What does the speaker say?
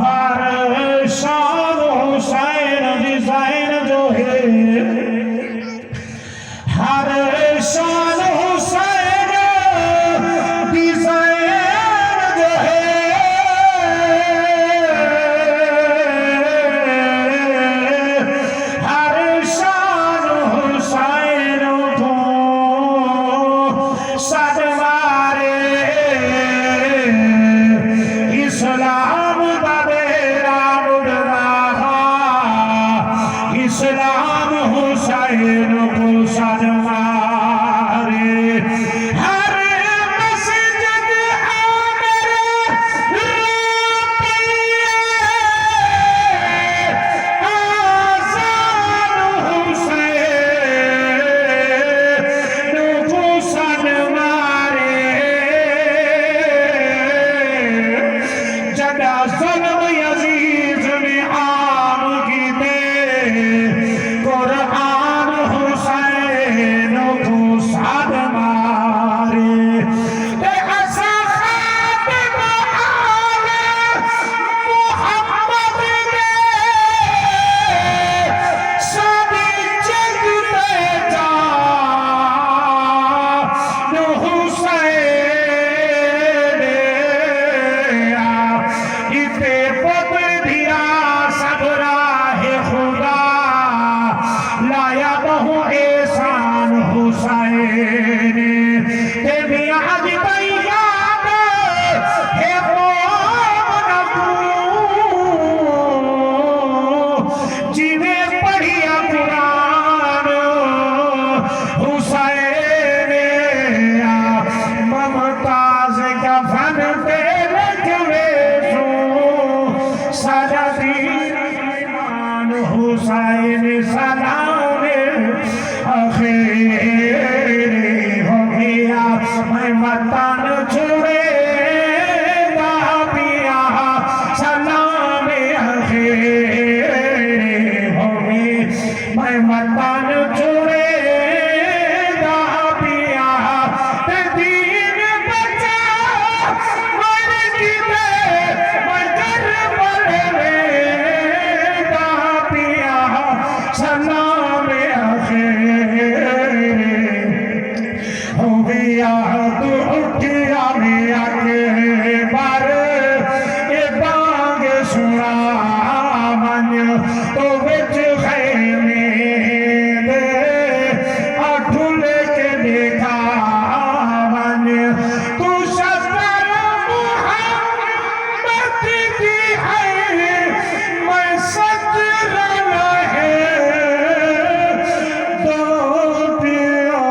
हर शान हुसैन डिजाइन जो है हर शान हुसैन डिजाइन जो है हर शान हुसैन को सदमारे इस्लाम दबे राम रहा इस्लाम हुसैन को सदमारे हर मस्जिद आज़ान हुसैन को सदमारे जदा ज़ुल्म यज़ीद ने आम की दे कुरान हुसैन को साद मारे ए असा खातिम आले मोहम्मद ने सादी जग पे जान हुसैन इते पत्र दिया सब राहे खुदा लाया बहु एहसान हुसैन ते भी आज तैयार है कौम जिने पढ़िया कुरान हुसैन ममताज का फन पे लगे सदा दीन ईमान हुसैन सलाम आखिर हो गया मैं वतन छोड़ेगा पिया सलाम आखिर हो गई मैं वतन छोड़ेगा पिया दीन बचा मर की मगर पड़ेगा पिया सलाम आखिर हो गया तो उठिया मिया के बार ये बांग सुना मन तो बिच खैमे दे अठुल के देखा मन तू सफर मोहम्मद की है मैं सजर रहे दो पिया